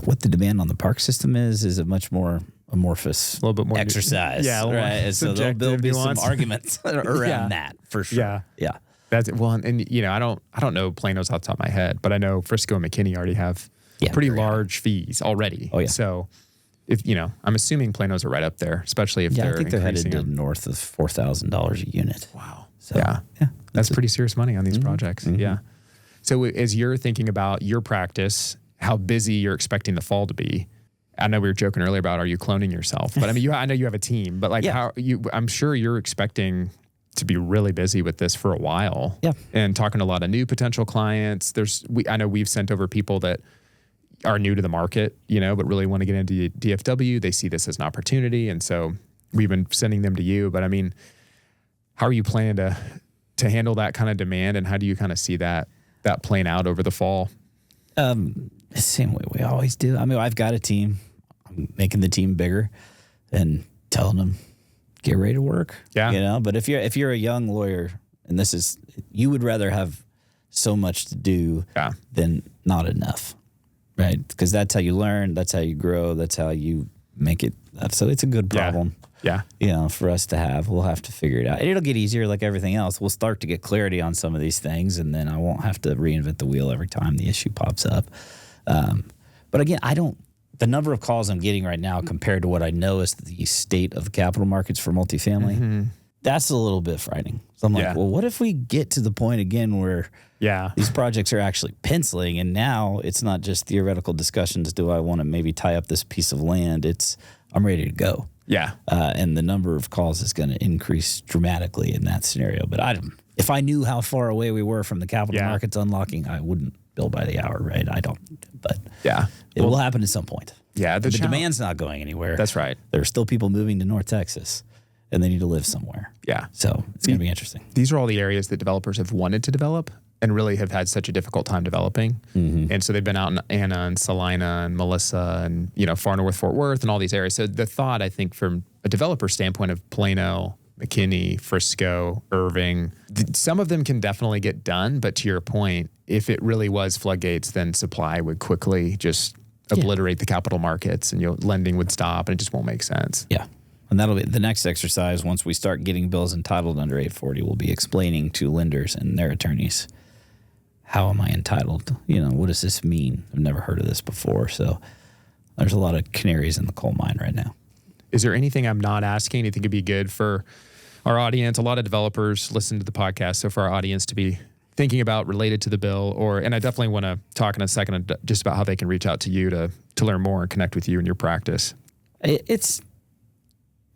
What the demand on the park system is a much more amorphous, a little bit more exercise. Right. So there'll be some arguments around that for sure. Yeah. That's well, and I don't know Plano's off the top of my head, but I know Frisco and McKinney already have pretty large fees already. Oh yeah. So if I'm assuming Plano's are right up there, especially if I think they're headed to north of $4,000 a unit. Wow. So, yeah. That's pretty serious money on these projects. Mm-hmm. Yeah. So as you're thinking about your practice, how busy you're expecting the fall to be. I know we were joking earlier about, are you cloning yourself? But I mean, I know you have a team, but like I'm sure you're expecting to be really busy with this for a while. Yeah. And talking to a lot of new potential clients. I know we've sent over people that are new to the market, but really want to get into DFW. They see this as an opportunity. And so we've been sending them to you. But I mean, how are you planning to handle that kind of demand, and how do you kind of see that playing out over the fall? Same way we always do. I mean, I've got a team. I'm making the team bigger and telling them, get ready to work. Yeah. But if you're a young lawyer, and you would rather have so much to do than not enough, right? Because that's how you learn, that's how you grow, that's how you make it. So it's a good problem. Yeah. For us to have. We'll have to figure it out. And it'll get easier like everything else. We'll start to get clarity on some of these things, and then I won't have to reinvent the wheel every time the issue pops up. But again, I don't the number of calls I'm getting right now compared to what I know is the state of the capital markets for multifamily, that's a little bit frightening. So I'm like, well, what if we get to the point again where these projects are actually penciling, and now it's not just theoretical discussions, do I want to maybe tie up this piece of land? It's, I'm ready to go. Yeah. And the number of calls is going to increase dramatically in that scenario. But if I knew how far away we were from the capital markets unlocking, I wouldn't bill by the hour, right? I don't. But it will happen at some point. Yeah. The demand's not going anywhere. That's right. There are still people moving to North Texas, and they need to live somewhere. Yeah. So it's going to be interesting. These are all the areas that developers have wanted to develop and really have had such a difficult time developing. And so they've been out in Anna and Salina and Melissa and, far north Fort Worth and all these areas. So the thought, I think, from a developer standpoint of Plano, McKinney, Frisco, Irving, some of them can definitely get done. But to your point, if it really was floodgates, then supply would quickly just obliterate the capital markets, and lending would stop, and it just won't make sense. Yeah. And that'll be the next exercise. Once we start getting bills entitled under 840, we'll be explaining to lenders and their attorneys, how am I entitled? What does this mean? I've never heard of this before. So there's a lot of canaries in the coal mine right now. Is there anything I'm not asking you think would be good for our audience? A lot of developers listen to the podcast, so for our audience to be thinking about related to the bill, and I definitely want to talk in a second just about how they can reach out to you to learn more and connect with you in your practice. It's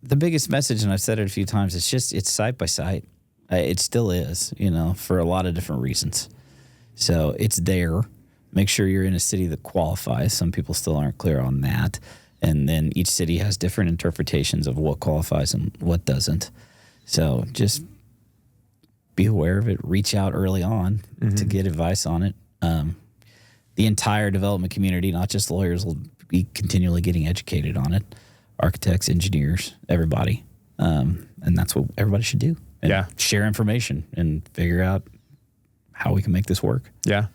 the biggest message, and I've said it a few times, it's site by site. It still is, for a lot of different reasons. So it's there. Make sure you're in a city that qualifies. Some people still aren't clear on that. And then each city has different interpretations of what qualifies and what doesn't. So just be aware of it. Reach out early on to get advice on it. The entire development community, not just lawyers, will be continually getting educated on it. Architects, engineers, everybody. And that's what everybody should do. And share information and figure out how we can make this work. Yeah.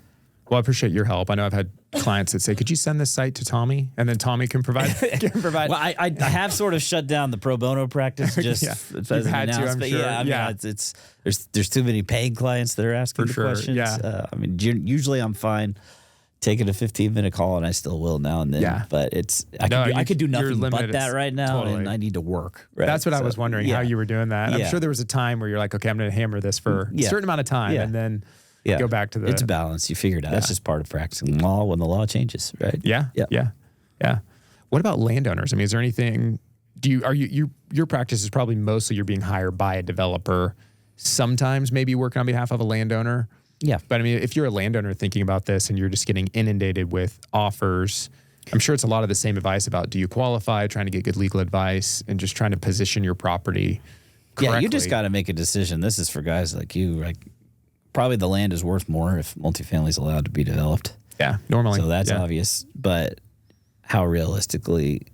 Well, I appreciate your help. I know I've had clients that say, could you send this site to Tommy? And then Tommy can provide. Well, I have sort of shut down the pro bono practice just as an announcement. It's there's too many paid clients that are asking the questions. Yeah. Usually I'm fine taking a 15-minute call, and I still will now and then. Yeah. But I could do nothing but that right now, and I need to work. Right? That's what I was wondering, how you were doing that. I'm sure there was a time where you're like, okay, I'm going to hammer this for a certain amount of time, and then go back to the... It's a balance. You figure it out. That's just part of practicing law when the law changes, right? Yeah. What about landowners? Is there anything... Your practice is probably mostly you're being hired by a developer, sometimes maybe working on behalf of a landowner. Yeah. But if you're a landowner thinking about this and you're just getting inundated with offers, I'm sure it's a lot of the same advice about, do you qualify, trying to get good legal advice, and just trying to position your property correctly. Yeah, you just got to make a decision. This is for guys like you. Probably the land is worth more if multifamily is allowed to be developed. Yeah, normally. So that's obvious. But how realistically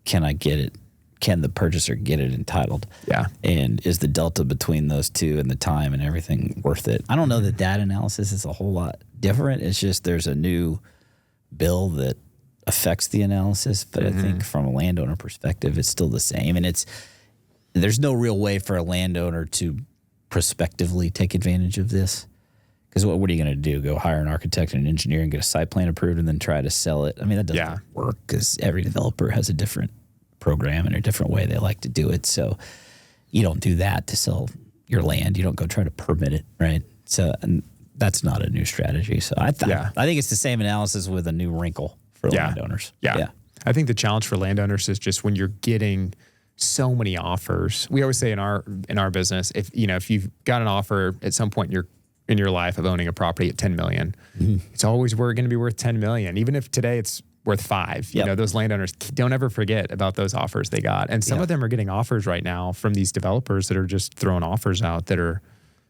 can I get it? Can the purchaser get it entitled? Yeah. And is the delta between those two and the time and everything worth it? I don't know that data analysis is a whole lot different. It's just there's a new bill that affects the analysis. But I think from a landowner perspective, it's still the same. And there's no real way for a landowner to prospectively take advantage of this. Because what are you going to do? Go hire an architect and an engineer and get a site plan approved and then try to sell it? That doesn't work, because every developer has a different program and a different way they like to do it. So you don't do that to sell your land. You don't go try to permit it, right? So and that's not a new strategy. So I think it's the same analysis with a new wrinkle for landowners. Yeah. I think the challenge for landowners is just when you're getting so many offers. We always say in our business, if you've got an offer at some point in your life of owning a property at $10 million, it's always going to be worth $10 million. Even if today it's worth $5 million. Those landowners, don't ever forget about those offers they got. And some of them are getting offers right now from these developers that are just throwing offers out that are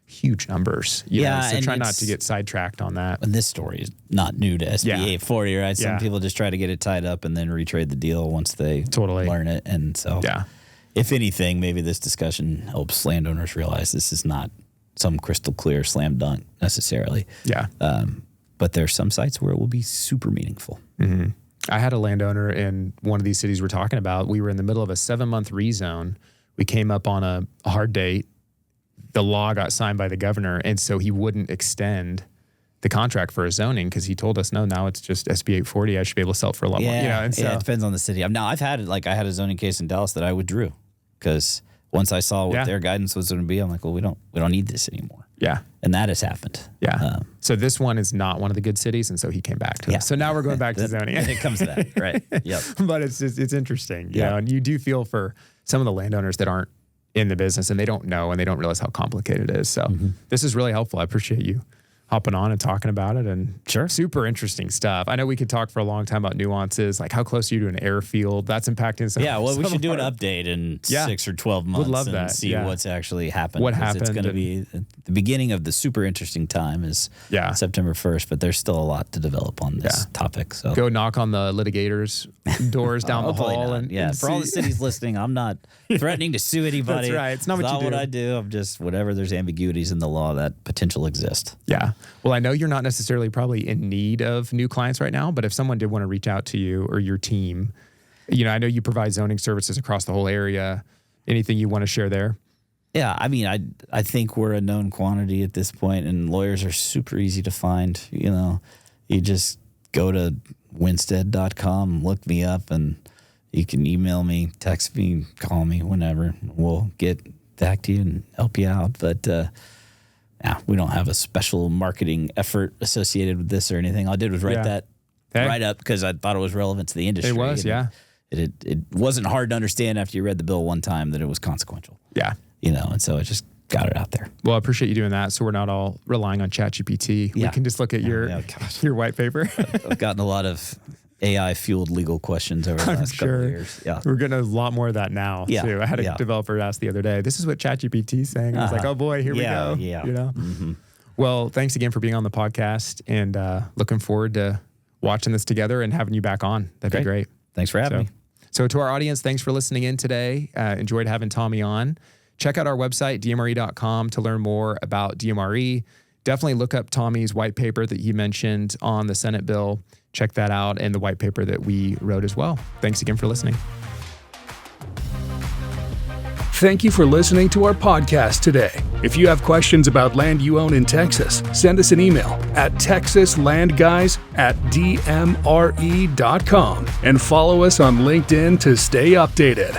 huge numbers. So try not to get sidetracked on that. And this story is not new to SB 840, right? Some people just try to get it tied up and then retrade the deal once they learn it. And so if anything, maybe this discussion helps landowners realize this is not some crystal clear slam dunk necessarily. Yeah. But there's some sites where it will be super meaningful. Mm-hmm. I had a landowner in one of these cities we're talking about. We were in the middle of a 7-month rezone. We came up on a hard date. The law got signed by the governor, and so he wouldn't extend the contract for a zoning because he told us, no, now it's just SB 840. I should be able to sell it for a lot more. And so, it depends on the city. Now, I had a zoning case in Dallas that I withdrew because once I saw what their guidance was going to be, I'm like, well, we don't need this anymore. Yeah. And that has happened. Yeah. So this one is not one of the good cities, and so he came back to us. So now we're going back to zoning. And it comes to that, right? Yep. But it's interesting, you know, and you do feel for some of the landowners that aren't in the business and they don't know and they don't realize how complicated it is. So this is really helpful. I appreciate you hopping on and talking about it, and super interesting stuff. I know we could talk for a long time about nuances, like how close are you to an airfield that's impacting some. Yeah, well, we should do an update in 6 or 12 months. Would love and that. See what's actually happened. What happened? It's going to be the beginning of the super interesting time is September 1st, but there's still a lot to develop on this topic. So go knock on the litigators' doors down the hall, and for all the cities listening, I'm not threatening to sue anybody. That's right. It's not what I do. I'm just whatever there's ambiguities in the law that potential exist. Yeah. Well, I know you're not necessarily probably in need of new clients right now, but if someone did want to reach out to you or your team, you know, I know you provide zoning services across the whole area. Anything you want to share there? Yeah, I mean, I think we're a known quantity at this point, and lawyers are super easy to find. You know, you just go to winstead.com, look me up, and you can email me, text me, call me, whenever. We'll get back to you and help you out. But we don't have a special marketing effort associated with this or anything. All I did was write that right up because I thought it was relevant to the industry. It was, It wasn't hard to understand after you read the bill one time that it was consequential. Yeah. You know, and so I just got it out there. Well, I appreciate you doing that. So we're not all relying on ChatGPT. We can just look at your white paper. I've gotten a lot of AI-fueled legal questions over the last couple of years. Yeah. We're getting a lot more of that now, too. I had a developer ask the other day, this is what ChatGPT is saying. I was like, oh, boy, here we go. Yeah. You know? Well, thanks again for being on the podcast, and looking forward to watching this together and having you back on. That'd be great. Thanks for having me. So to our audience, thanks for listening in today. Enjoyed having Tommy on. Check out our website, dmre.com, to learn more about DMRE. Definitely look up Tommy's white paper that he mentioned on the Senate bill. Check that out, and the white paper that we wrote as well. Thanks again for listening. Thank you for listening to our podcast today. If you have questions about land you own in Texas, send us an email at texaslandguys@dmre.com and follow us on LinkedIn to stay updated.